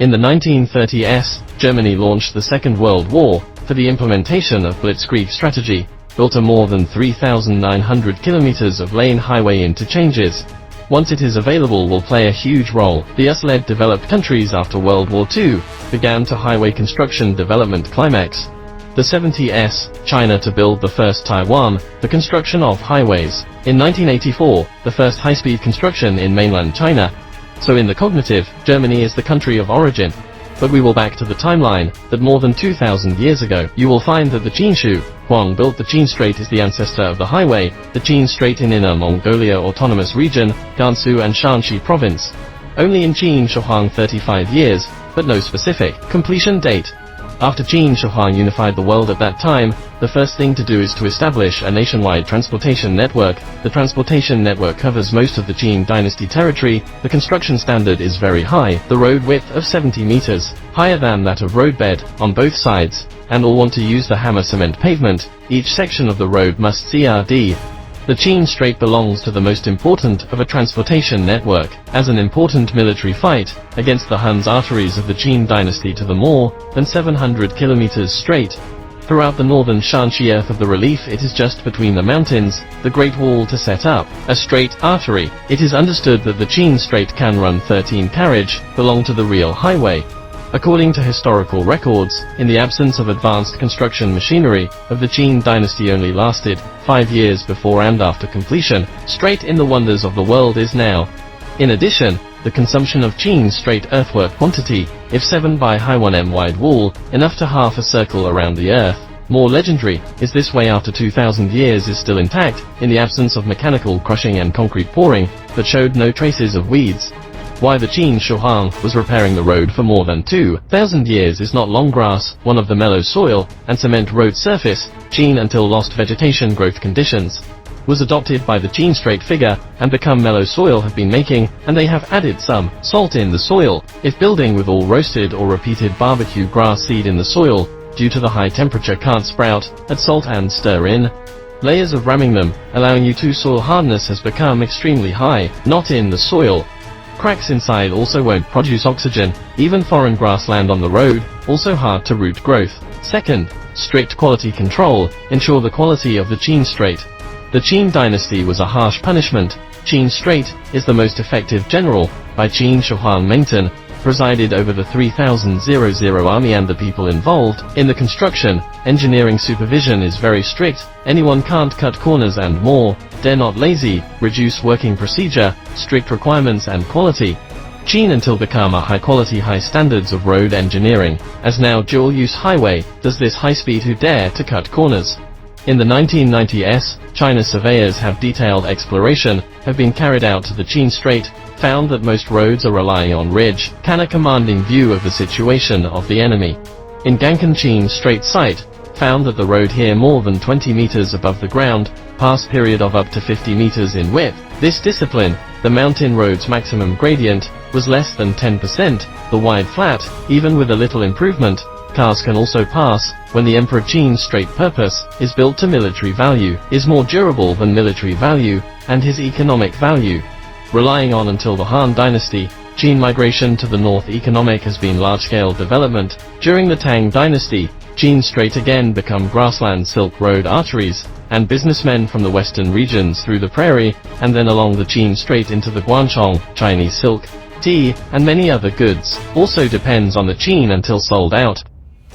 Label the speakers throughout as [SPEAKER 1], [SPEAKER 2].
[SPEAKER 1] In the 1930s, Germany launched the Second World War for the implementation of Blitzkrieg strategy, built a more than 3,900 kilometers of lane highway interchanges. Once it is available will play a huge role. The US-led developed countries after World War II began to highway construction development climax. The 70s, China to build the first Taiwan, the construction of highways. In 1984, the first high-speed construction in mainland China. So in the cognitive, Germany is the country of origin. But we will back to the timeline, that more than 2,000 years ago, you will find that the Qinshu Huang built the Qin Strait is the ancestor of the highway, the Qin Strait in Inner Mongolia Autonomous Region, Gansu and Shanxi Province. Only in Qin Shi Huang 35 years, but no specific completion date. After Qin Shi Huang unified the world at that time, the first thing to do is to establish a nationwide transportation network. The transportation network covers most of the Qin dynasty territory. The construction standard is very high, the road width of 70 meters, higher than that of roadbed, on both sides, and all want to use the hammer cement pavement. Each section of the road must CRD. The Qin Strait belongs to the most important of a transportation network, as an important military fight against the Hun's arteries of the Qin dynasty to the more than 700 kilometers straight. Throughout the northern Shanxi earth of the relief it is just between the mountains, the Great Wall to set up a straight artery. It is understood that the Qin Strait can run 13 carriage, belong to the real highway. According to historical records, in the absence of advanced construction machinery, of the Qin dynasty only lasted 5 years before and after completion. Straight in the wonders of the world is now. In addition, the consumption of Qin Strait earthwork quantity, if 7 by high 1m wide wall, enough to half a circle around the earth. More legendary, is this way after 2,000 years is still intact, in the absence of mechanical crushing and concrete pouring, but showed no traces of weeds. Why the Qin Shi Huang was repairing the road for more than 2,000 years is not long grass, one of the mellow soil and cement road surface, Qin until lost vegetation growth conditions, was adopted by the Qin Strait figure and become mellow soil have been making, and they have added some salt in the soil. If building with all roasted or repeated barbecue grass seed in the soil, due to the high temperature can't sprout, add salt and stir in layers of ramming them, allowing you to soil hardness has become extremely high, not in the soil. Cracks inside also won't produce oxygen, even foreign grassland on the road, also hard to root growth. Second, strict quality control, ensure the quality of the Qin Strait. The Qin dynasty was a harsh punishment. Qin Strait is the most effective general, by Qin Shi Huang Mengtan, presided over the 3,000 army and the people involved in the construction. Engineering supervision is very strict, anyone can't cut corners and more, dare not lazy, reduce working procedure, strict requirements and quality. Qin until become a high quality high standards of road engineering, as now dual use highway, does this high speed who dare to cut corners. In the 1990s, China's surveyors have detailed exploration, have been carried out to the Qin Strait, found that most roads are relying on ridge, can a commanding view of the situation of the enemy. In Gankan Qin Strait site, found that the road here more than 20 meters above the ground, pass period of up to 50 meters in width. This discipline, the mountain road's maximum gradient, was less than 10%, the wide flat, even with a little improvement, cars can also pass. When the Emperor Qin Strait purpose is built to military value, is more durable than military value, and his economic value. Relying on until the Han dynasty, Qin migration to the north economic has been large-scale development. During the Tang dynasty, Qin Strait again become grassland Silk Road arteries, and businessmen from the western regions through the prairie, and then along the Qin Strait into the Guangchong, Chinese silk, tea, and many other goods, also depends on the Qin until sold out.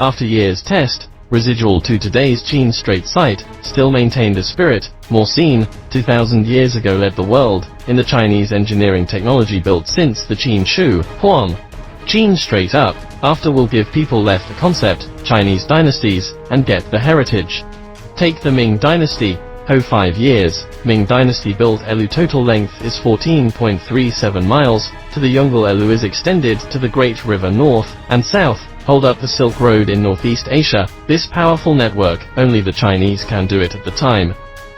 [SPEAKER 1] After years test, residual to today's Qin Strait site, still maintained a spirit, more seen, 2,000 years ago led the world, in the Chinese engineering technology built since the Qinshu Huang. Qin Strait up, after will give people left the concept, Chinese dynasties, and get the heritage. Take the Ming dynasty, Ho 5 years, Ming dynasty built Elu total length is 14.37 miles, to the Yongle Elu is extended to the Great River north and south, hold up the Silk Road in Northeast Asia. This powerful network, only the Chinese can do it at the time.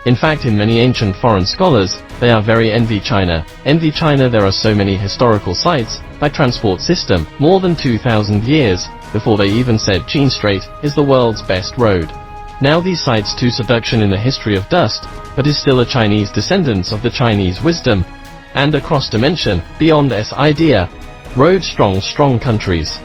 [SPEAKER 1] In fact, in many ancient foreign scholars, they are very envy China. Envy China there are so many historical sites, by transport system, more than 2,000 years, before they even said Qin Strait is the world's best road. Now these sites to seduction in the history of dust, but is still a Chinese descendants of the Chinese wisdom, and a cross dimension, beyond S idea. Road strong countries.